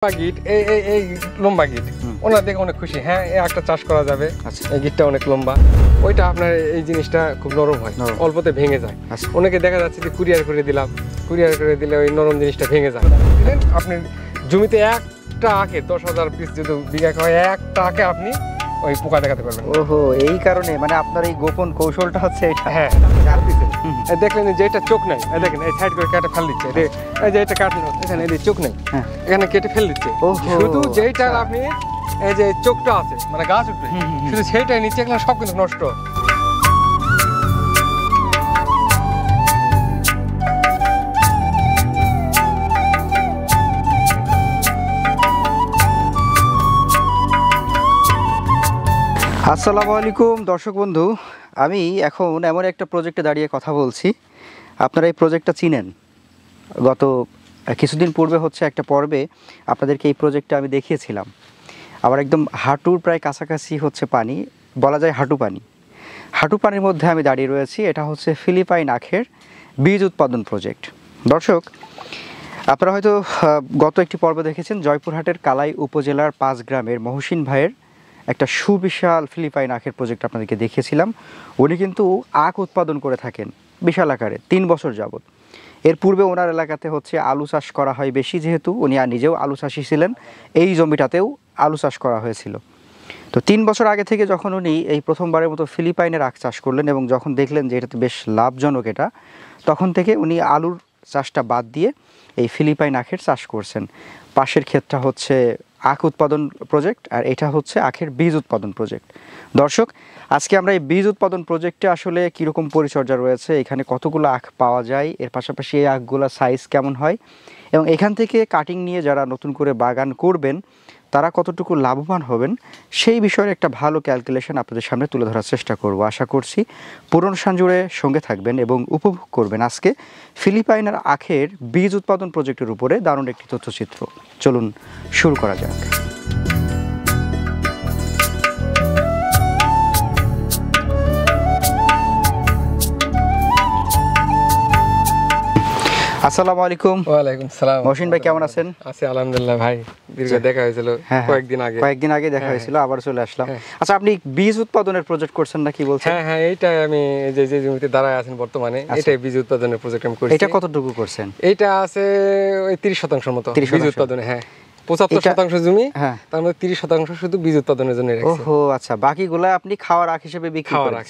গিট এই লম্বা গিট ওনার দেখে অনেক খুশি। হ্যাঁ, একটা চাষ করা যাবে। এই গিটটা অনেক লম্বা, ওইটা আপনার এই জিনিসটা খুব নরম হয়, অল্পতে ভেঙে যায়। অনেকে দেখা যাচ্ছে যে কুরিয়ার করে দিলাম, কুরিয়ার করে দিলে ওই নরম জিনিসটা ভেঙে যায়। আপনি জমিতে একটা আখে 10,000 পিস যদি বিঘা হয়, একটা আখে আপনি ওই পোকা দেখাতে পারবেন। ওহো, এই কারণে মানে আপনার এই গোপন কৌশলটা হচ্ছে এটা। হ্যাঁ, দেখলেন যে এটা চোখ নাই, দেখেন এই সাইড করে কেটে ফেল দিচ্ছে। এই যে এটা কাটলো, এখানে এই চোখ নেই, এখানে কেটে ফেল দিচ্ছে। শুধু যেইটা আপনি এই যে চোখটা আছে মানে গাছ উঠবে, শুধু সেইটাই নিচে গেলে সব কিন্তু নষ্ট। আসসালামু আলাইকুম দর্শক বন্ধু, আমি এখন এমন একটা প্রজেক্টে দাঁড়িয়ে কথা বলছি। আপনারা এই প্রজেক্টটা চিনেন। গত কিছুদিন পূর্বে হচ্ছে একটা পর্বে আপনাদেরকে এই প্রজেক্টটা আমি দেখিয়েছিলাম। আবার একদম হাঁটুর প্রায় কাছাকাছি হচ্ছে পানি, বলা যায় হাঁটু পানি। হাঁটু পানির মধ্যে আমি দাঁড়িয়ে রয়েছি। এটা হচ্ছে ফিলিপাইন আখের বীজ উৎপাদন প্রজেক্ট। দর্শক, আপনারা হয়তো গত একটি পর্ব দেখেছেন জয়পুরহাটের কালাই উপজেলার 5 গ্রামের মহসিন ভাইয়ের একটা সুবিশাল ফিলিপাইন আখের প্রজেক্ট আপনাদেরকে দেখিয়েছিলাম। উনি কিন্তু আখ উৎপাদন করে থাকেন বিশাল আকারে 3 বছর যাবত। এর পূর্বে ওনার এলাকাতে হচ্ছে আলু চাষ করা হয় বেশি, যেহেতু উনি নিজেও আলু চাষি ছিলেন। এই জমিটাতেও আলু চাষ করা হয়েছিল। তো 3 বছর আগে থেকে যখন উনি এই প্রথমবারের মতো ফিলিপাইনের আখ চাষ করলেন এবং যখন দেখলেন যে এটাতে বেশ লাভজনক এটা, তখন থেকে উনি আলুর চাষটা বাদ দিয়ে এই ফিলিপাইন আখের চাষ করছেন। পাশের ক্ষেতটা হচ্ছে আখ উৎপাদন প্রজেক্ট, আর এটা হচ্ছে আখের বীজ উৎপাদন প্রজেক্ট। দর্শক, আজকে আমরা এই বীজ উৎপাদন প্রজেক্টে আসলে কীরকম পরিচর্যা রয়েছে, এখানে কতগুলো আখ পাওয়া যায়, এর পাশাপাশি এই আখগুলোর সাইজ কেমন হয়, এবং এখান থেকে কাটিং নিয়ে যারা নতুন করে বাগান করবেন তারা কতটুকু লাভবান হবেন, সেই বিষয়ে একটা ভালো ক্যালকুলেশন আপনাদের সামনে তুলে ধরার চেষ্টা করব। আশা করছি পুরো অনুষ্ঠান জুড়ে সঙ্গে থাকবেন এবং উপভোগ করবেন আজকে ফিলিপাইনের আখের বীজ উৎপাদন প্রজেক্টের উপরে দারুণ একটি তথ্যচিত্র। চলুন শুরু করা যাক। আসসালামু আলাইকুম। ওয়ালাইকুম সালাম। মহসিন ভাই কেমন আছেন? আছি আলহামদুলিল্লাহ ভাই, দীর্ঘ দেখা হয়েছিল কয়েকদিন আগে দেখা হয়েছিল, আবার চলে আসলাম। আচ্ছা, আপনি বীজ উৎপাদনের প্রজেক্ট করছেন নাকি বলছেন? হ্যাঁ, এইটাই আমি যে জমিতে দাঁড়ায় আছেন বর্তমানে, এটাই বীজ উৎপাদনের প্রজেক্ট আমি করছি। এটা কতটুকু করছেন? এটা আছে ওই 30% মতো বীজ উৎপাদনে। হ্যাঁ, 75% জমি, তার মধ্যে 30% শুধু বীজ উৎপাদনের জন্য রাখছি। ওহো, আচ্ছা, বাকিগুলা আপনি খাওয়ার আখ হিসেবে বিক্রি করেন।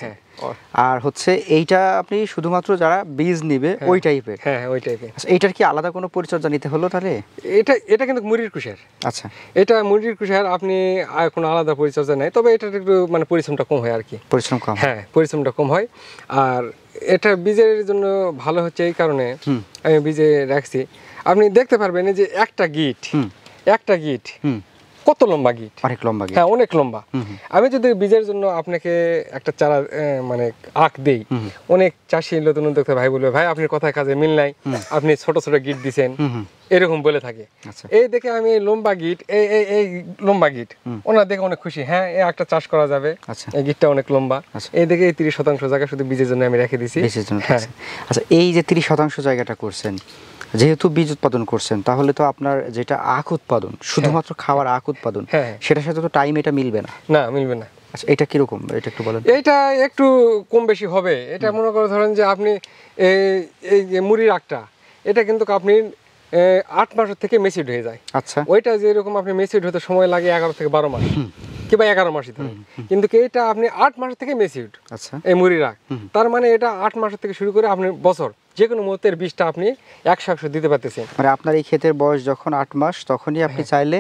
আর হচ্ছে এইটা আপনি শুধুমাত্র যারা বীজ নিবে ওই টাইপের? হ্যাঁ, ওই টাইপের। আচ্ছা, এইটার কি আলাদা কোনো পরিচর্যা নিতে হলো তাহলে? এটা কিন্তু মুড়ির কুশার। আচ্ছা, এটা মুড়ির কুশার, আপনি আর কোনো আলাদা পরিচর্যা নাই, তবে এটা একটু মানে পরিশ্রমটা কম হয় আর কি। পরিশ্রম কম? হ্যাঁ, পরিশ্রমটা কম হয়। আর এটা বীজের জন্য ভালো হচ্ছে এই কারণে আমি বীজে রাখছি। আপনি দেখতে পারবেন যে একটা গিট কত লম্বা গিট, অনেক লম্বা গিট। হ্যাঁ, অনেক লম্বা। আমি যদি বীজের জন্য আপনাকে একটা চারা মানে আখ দেই, অনেক চাষি নতুন উদ্যোক্তা ভাই বলবে, ভাই আপনার কথায় কাজে মিল নাই, আপনি ছোট ছোট গিট দিচ্ছেন, এরকম বলে থাকে। এই দেখে আমি লম্বা গিট, এই লম্বা গিট ওনার দেখে অনেক খুশি। হ্যাঁ, একটা চাষ করা যাবে, এই গিটটা অনেক লম্বা। এই দেখে এই 30% জায়গা শুধু বীজের জন্য আমি রেখে দিছি। আচ্ছা, এই যে 30% জায়গাটা করছেন, যেহেতু বীজ উৎপাদন করছেন, তাহলে তো আপনার যেটা আখ উৎপাদন, শুধুমাত্র খাওয়ার আখ উৎপাদন, সেটার সাথে তো টাইম এটা মিলবে না। না, মিলবে না। আচ্ছা, এটা কিরকম, এটা একটু বলেন। এটা একটু কম বেশি হবে। এটা মনে করে ধরেন যে আপনি এই যে মুড়ির আখটা, এটা কিন্তু আপনি 8 মাসের থেকে মেচিউড হয়ে যায়। আচ্ছা, ওইটা যেরকম আপনি মেচিউড হতে সময় লাগে 11 থেকে 12 মাস, কিংবা 11 মাসই ধরে, কিন্তু এটা আপনি 8 মাস থেকে মেচিউড। আচ্ছা, এই মুড়ির আখ, তার মানে এটা 8 মাসের থেকে শুরু করে আপনি বছর যে কোনো মুহূর্তের বীজটা আপনি 100% দিতে পারতেছেন। মানে আপনার এই ক্ষেতের বয়স যখন 8 মাস, তখনই আপনি চাইলে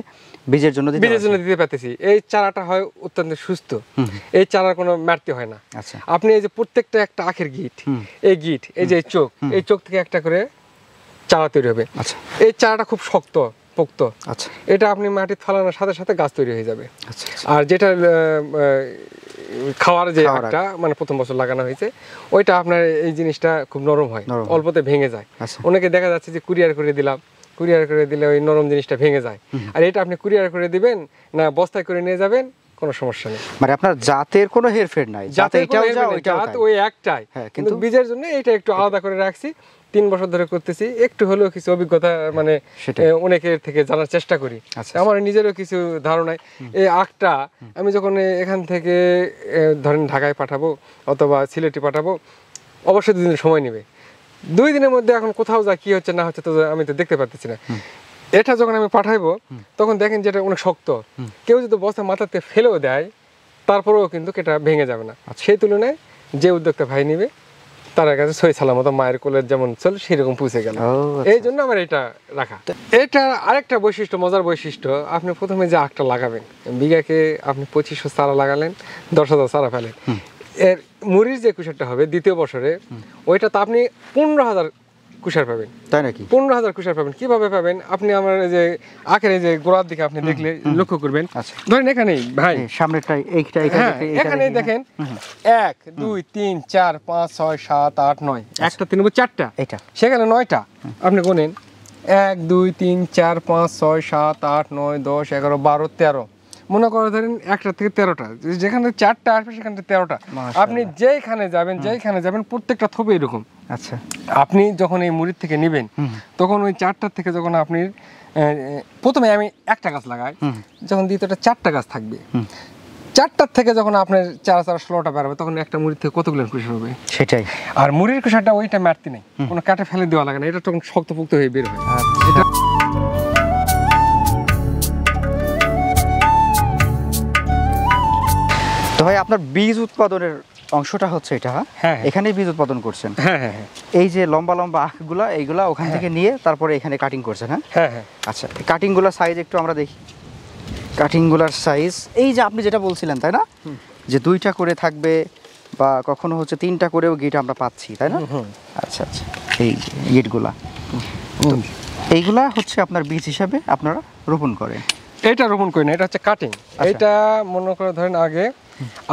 বীজের জন্য দিতে পারতেছি। এই চারাটা হয় অত্যন্ত সুস্থ, এই চারার কোনো মারতে হয় না। আচ্ছা, আপনি এই যে প্রত্যেকটা একটা আখের গিট, এই গিট, এই যে এই চোখ থেকে একটা করে চারা তৈরি হবে। আচ্ছা, এই চারাটা খুব শক্ত পোক্ত। আচ্ছা, এটা আপনি মাটি ফালানোর সাথে সাথে গাছ তৈরি হয়ে যাবে। আচ্ছা, আর যেটা খাওয়ার যে একটা মানে প্রথম বছর লাগানো হয়েছে, ওইটা আপনার এই জিনিসটা খুব নরম হয়, অল্পতে ভেঙে যায়। অনেকে দেখা যাচ্ছে যে কুরিয়ার করে দিলাম, কুরিয়ার করে দিলে ওই নরম জিনিসটা ভেঙে যায়। আর এটা আপনি কুরিয়ার করে দিবেন না বস্তায় করে নিয়ে যাবেন, কোনো সমস্যা নেই। মানে আপনার জাতের কোনো হেরফের নাই, জাত ওই একটাই, কিন্তু বীজের জন্য এটা একটু আলাদা করে রাখছি। 3 বছর ধরে করতেছি, একটু হলেও কিছু অভিজ্ঞতা মানে অনেকের থেকে জানার চেষ্টা করি। আমার নিজেরও কিছু ধারণায় এই আখটা আমি যখন এখান থেকে ধরেন ঢাকায় পাঠাবো অথবা সিলেটে পাঠাবো, অবশ্যই 2 দিন সময় নেবে। 2 দিনের মধ্যে এখন কোথাও যা কি হচ্ছে না হচ্ছে তো আমি তো দেখতে পারতেছি না। এটা যখন আমি পাঠাইবো তখন দেখেন যেটা অনেক শক্ত, কেউ যদি বস্তা মাথাতে ফেলেও দেয় তারপরেও কিন্তু এটা ভেঙে যাবে না। সেই তুলনায় যে উদ্যোক্তা ভাই নিবে তার কাছে সই সালামত মায়ের কোলের যেমন চল সেরকম পৌঁছে গেল। এই জন্য আমার এটা রাখা। এটা আরেকটা বৈশিষ্ট্য, মজার বৈশিষ্ট্য, আপনি প্রথমে যে আখটা লাগাবেন, বিঘাকে আপনি 2500 চারা লাগালেন, 10,000 চারা ফেলেন, এর মুড়ির যে কুশারটা হবে দ্বিতীয় বছরে ওইটা তো আপনি 15,000 কুশার পাবেন। তাই নাকি? 15,000 কুশার পাবেন। কিভাবে পাবেন? আপনি আমার যে আখের এই যে গোড়ার দিকে আপনি দেখলে লক্ষ্য করবেন, ধরেন এখানেই ভাই সামনেরটাই এইটা এখানেই দেখেন 1 2 3 4 5 6 7 8 9 একটা 3 4টা, এটা সেখানে 9টা আপনি গুনেন 1 2 3 4 5 6 7 8 9 10 11 12 13, মনে করে ধরেন একটা থেকে 13টা, যেখানে 4টা আসবে সেখানে 13টা। আপনি যেখানে যাবেন প্রত্যেকটা থোপে এরকম। আচ্ছা, আপনি যখন এই মুড়ির থেকে নেবেন তখন ওই 4টার থেকে যখন আপনি প্রথমে আমি একটা গাছ লাগাই, যখন দ্বিতীয়টা 4টা গাছ থাকবে, 4টার থেকে যখন আপনার 4 4 16টা বেরোবে তখন একটা মুড়ির থেকে কতগুলো কুশার হবে? সেটাই। আর মুড়ির কুশারটা ওইটা মারতে নেই, কোনো কাটে ফেলে দেওয়া লাগে না, এটা তখন শক্তপোক্ত হয়ে বের হয়। এটা তো ভাই আপনার বীজ উৎপাদনের অংশটা হচ্ছে এটা, এখানেই বীজ উৎপাদন করছেন? হ্যাঁ। এই যে লম্বা লম্বা আখগুলা এইগুলা ওখান থেকে নিয়ে তারপরে এখানে কাটিং করছেন? হ্যাঁ। আচ্ছা, কাটিংগুলার সাইজ একটু আমরা দেখি। কাটিংগুলার সাইজ এই যে আপনি যেটা বলছিলেন তাই না, যে 2টা করে থাকবে বা কখনো হচ্ছে 3টা করেও গিট আমরা পাচ্ছি, তাই না? আচ্ছা, এই গিটগুলা এইগুলা হচ্ছে আপনার বীজ হিসাবে আপনারা রোপণ করেন? এটা রোপণ করি না, এটা হচ্ছে কাটিং। এটা মনে করে ধরেন আগে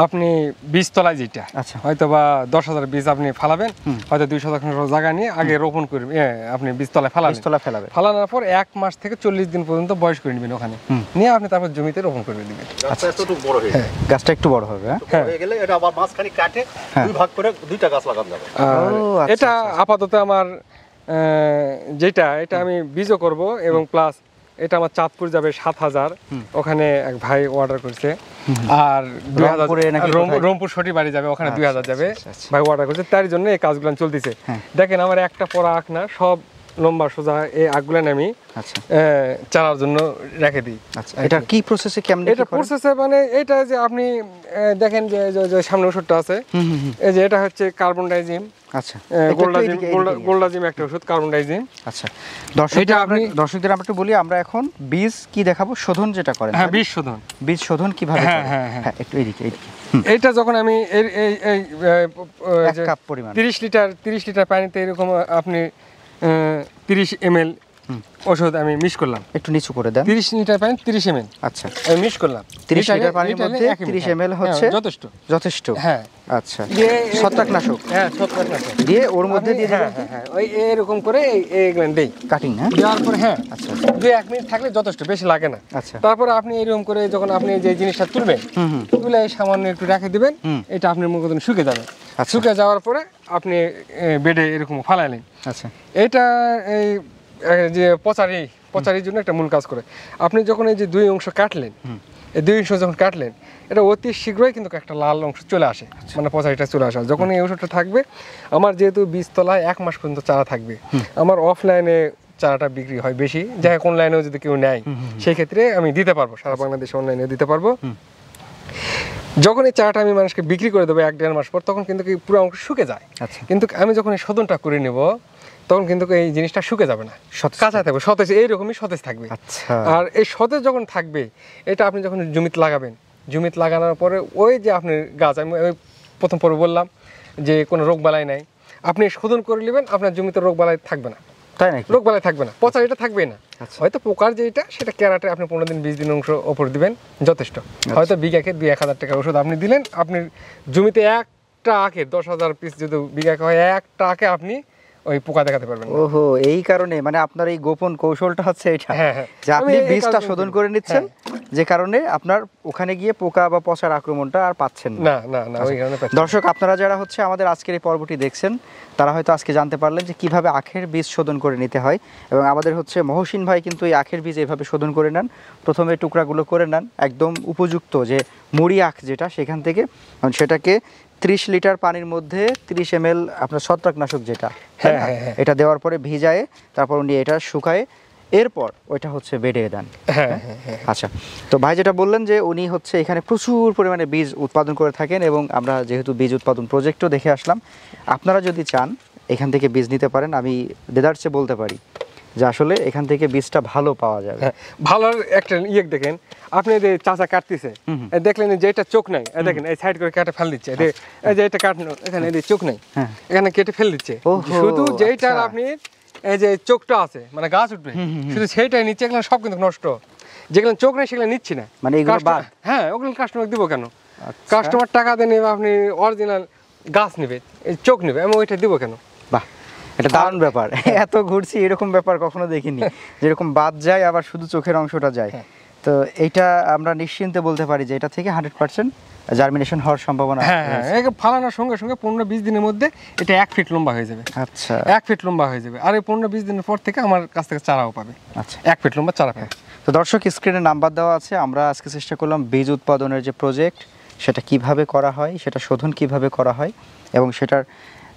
আপনি বীজ তলায় যেটা হয়তো বা 10,000 বীজ আপনি ফালাবেন, হয়তো 200 জায়গা নিয়ে আগে রোপণ করবেন, আপনি বীজ তলায় ফেলাবেন। ফেলানোর পর 1 মাস থেকে 40 দিন পর্যন্ত বয়স করে নেবেন, ওখানে নিয়ে আপনি তারপর জমিতে রোপণ করে দিবেন। গাছটা একটু বড় হবে, এটা আবার মাঝখানে কাটে 2 ভাগ করে 2টা গাছ লাগানো যাবে। এটা আপাতত আমার যেটা এটা আমি বীজও করব এবং প্লাস এটা আমার চাঁদপুর যাবে 7,000, ওখানে এক ভাই অর্ডার করছে, আর 2000 রংপুর সটি বাড়ি যাবে, ওখানে 2000 যাবে, ভাই অর্ডার করছে, তার জন্য এই কাজগুলো চলতেছে। দেখেন আমার একটা পরা আখ না, সব লম্বা সোজা এই আখগুলো আমি চালার জন্য রেখে দিই। এটা কি প্রসেসে, কেমন? এটা প্রসেসে মানে এটা যে আপনি দেখেন যে সামনে ওষুধটা আছে, এই যে এটা হচ্ছে কার্বন ডাইজিম। আচ্ছা, গোল্ডাজিম একটা ওষুধ, কার্বন ডাইজিম। আচ্ছা, দর্শকদের আমরা একটু বলি, আমরা এখন বীজ কি দেখাবো, শোধন যেটা করেন। হ্যাঁ, বীজ শোধন কিভাবে? হ্যাঁ, একটু এইদিকে। এইটা যখন আমি এই 1 কাপ পরিমাণ 30 লিটার পানিতে এরকম আপনি 30 ml ওষুধ আমি মিক্স করলাম। একটু নিচু করে দেন। 30 লিটার পানি 30 ml। আচ্ছা, আমি মিক্স করলাম। 30 লিটার পানির মধ্যে 30 ml হচ্ছে যথেষ্ট। হ্যাঁ, আচ্ছা, ছত্রাকনাশক। হ্যাঁ, ছত্রাকনাশক দিয়ে ওর মধ্যে দিয়ে দিবেন। হ্যাঁ, ওই এরকম করে এইগুলো দেই কাটিং। হ্যাঁ, দেওয়ার পরে আচ্ছা 2-1 মিনিট থাকলে যথেষ্ট, বেশি লাগে না। আচ্ছা, তারপরে আপনি এরকম করে যখন আপনি যে জিনিসটা তুলবেন, তুলে সামান্য একটু রেখে দিবেন, এটা আপনার মুখে শুকে যাবে। শুকে যাওয়ার পরে আপনি বেডে এরকম ফালাইলেন। আচ্ছা, এটা এই যে পচারির জন্য একটা মূল কাজ করে। আপনি যখন এই যে 2 অংশ কাটলেন, এই 2 অংশ যখন কাটলেন, এটা অতি শীঘ্রই কিন্তু একটা লাল অংশ চলে আসে, মানে পচারিটা চলে আসে। যখন এই ওষুধটা থাকবে, আমার যেহেতু বীজতলায় 1 মাস পর্যন্ত চারা থাকবে, আমার অফলাইনে চারাটা বিক্রি হয় বেশি, যাই হোক অনলাইনেও যদি কেউ নেয় সেই ক্ষেত্রে আমি দিতে পারবো, সারা বাংলাদেশে অনলাইনে দিতে পারবো। যখন এই চারাটা আমি মানুষকে বিক্রি করে দেবো 1-1.5 মাস পর, তখন কিন্তু পুরো অংশ শুকে যায়। কিন্তু আমি যখন এই শোধনটা করে নেব তখন কিন্তু এই জিনিসটা শুকে যাবে না, কাঁচা থাকবে, সতেজ, এইরকমই সতেজ থাকবে। আর এই সতেজ যখন থাকবে, এটা আপনি যখন জমিতে লাগাবেন, জমিতে লাগানোর পরে ওই যে আপনার গাছ, আমি প্রথম পর্বে বললাম যে কোনো রোগবালাই নাই, আপনি শোধন করে নেবেন, আপনার জমিতে রোগবালাই থাকবে না। তাই নাকি? রোগবালাই থাকবে না, পচা এটা থাকবে না। হয়তো পোকার যেটা সেটা ক্যারাটে আপনি 15 দিন 20 দিন অংশ ওপর দিবেন, যথেষ্ট। হয়তো বিঘাকে 2-1,000 টাকার ওষুধ আপনি দিলেন, আপনি জমিতে একটা আখে 10,000 পিস যদি বিঘাকে হয়, একটা আখে আপনি ওই পোকা দেখাতে পারবেন। ওহো, এই কারণে মানে আপনার এই গোপন কৌশলটা হচ্ছে এটা, যে আপনি বীজটা শোধন করে নিচ্ছেন, যে কারণে আপনার ওখানে গিয়ে পোকা বা পচার আক্রমণটা আর পাচ্ছেন না। না না না, ওই কারণে পাচ্ছি না। দর্শক, আপনারা যারা হচ্ছে আমাদের আজকের এই পর্বটি দেখছেন, তারা হয়তো আজকে জানতে পারলেন যে কিভাবে আখের বীজ শোধন করে নিতে হয়। এবং আমাদের হচ্ছে মহসিন ভাই কিন্তু এই আখের বীজ এভাবে শোধন করে নেন। প্রথমে টুকরাগুলো করে নেন একদম উপযুক্ত যে মুড়ি আখ যেটা, সেখান থেকে সেটাকে 30 লিটার পানির মধ্যে 30 ml আপনার ছত্রাকনাশক যেটা, হ্যাঁ, হ্যাঁ, হ্যাঁ। এটা দেওয়ার পরে ভিজায়ে তারপর উনি এটা শুকায়ে এরপর ওইটা হচ্ছে বেডে দেন। হ্যাঁ হ্যাঁ হ্যাঁ। আচ্ছা, তো ভাই যেটা বললেন যে উনি হচ্ছে এখানে প্রচুর পরিমাণে বীজ উৎপাদন করে থাকেন, এবং আমরা যেহেতু বীজ উৎপাদন প্রজেক্টও দেখে আসলাম, আপনারা যদি চান এখান থেকে বীজ নিতে পারেন। আমি দেদারসে বলতে পারি যে আসলে এখান থেকে বীজটা ভালো পাওয়া যাবে। হ্যাঁ, ভালো একটা ইয়ে দেখেন, আপনি যে চাচা কাটতেছে, এই দেখলেন যে এটা চোখ নাই, এই দেখেন এই সাইড করে কেটে ফেল দিচ্ছে, এই যে এটা কাটনো, এখানে এই যে চোখ নাই, হ্যাঁ। এখানে কেটে ফেল দিচ্ছে। ওহো, শুধু যেটা আচ্ছা। আপনি এই যে চোখটা আছে মানে গাছ উঠবে, শুধু সেইটাই নিচ্ছে, এগুলো সব কিন্তু নষ্ট। যেগুলো চোখ নেই সেগুলো নিচ্ছি না। মানে এগুলো কাস্টমার- বাদ? হ্যাঁ, ওগুলো কাস্টমার দিব কেন? আচ্ছা। কাস্টমার টাকা দিয়ে নেবে, আপনি অরিজিনাল গাছ নেবে, এই চোখ নেবে, আমি ওইটা দিব কেন? বাহ, এটা দারুণ ব্যাপার। এত ঘুরছি এরকম ব্যাপার কখনো দেখিনি, যেরকম বাদ যায় আবার শুধু চোখের অংশটা যায়। তো এইটা আমরা নিশ্চিন্তে বলতে পারি যে এটা থেকে 100% জার্মিনেশন হওয়ার সম্ভাবনা হ্যাঁ হ্যাঁ, রয়েছে। এই ফালানোর সঙ্গে সঙ্গে 15-20 দিনের মধ্যে এটা 1 ফিট লম্বা হয়ে যাবে। আচ্ছা 1 ফিট লম্বা হয়ে যাবে, আর এই 15-20 দিনের পর থেকে আমার কাছ থেকে চারাও পাবে। আচ্ছা। 1 ফিট লম্বা চারা পাবে। তো দর্শক, স্ক্রিনে নাম্বার দেওয়া আছে। আমরা আজকে চেষ্টা করলাম বীজ উৎপাদনের যে প্রজেক্ট সেটা কিভাবে করা হয়, সেটা শোধন কিভাবে করা হয়, এবং সেটার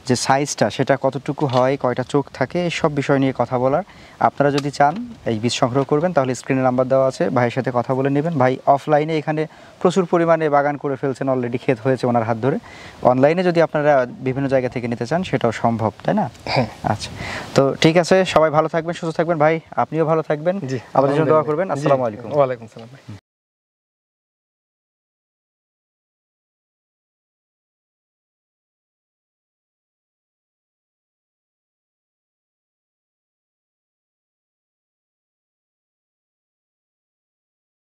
যে সাইজটা সেটা কতটুকু হয়, কয়টা চোখ থাকে, এই সব বিষয় নিয়ে কথা বলার। আপনারা যদি চান এই বীজ সংগ্রহ করবেন তাহলে স্ক্রিনে নাম্বার দেওয়া আছে, ভাইয়ের সাথে কথা বলে নেবেন। ভাই অফলাইনে এখানে প্রচুর পরিমাণে বাগান করে ফেলছেন, অলরেডি ক্ষেত হয়েছে ওনার হাত ধরে। অনলাইনে যদি আপনারা বিভিন্ন জায়গা থেকে নিতে চান সেটাও সম্ভব, তাই না? হ্যাঁ। আচ্ছা, তো ঠিক আছে, সবাই ভালো থাকবেন, সুস্থ থাকবেন। ভাই আপনিও ভালো থাকবেন, জি, আমাদের জন্য দোয়া করবেন। জি, আসসালামু আলাইকুম। ওয়ালাইকুম সালাম ভাই।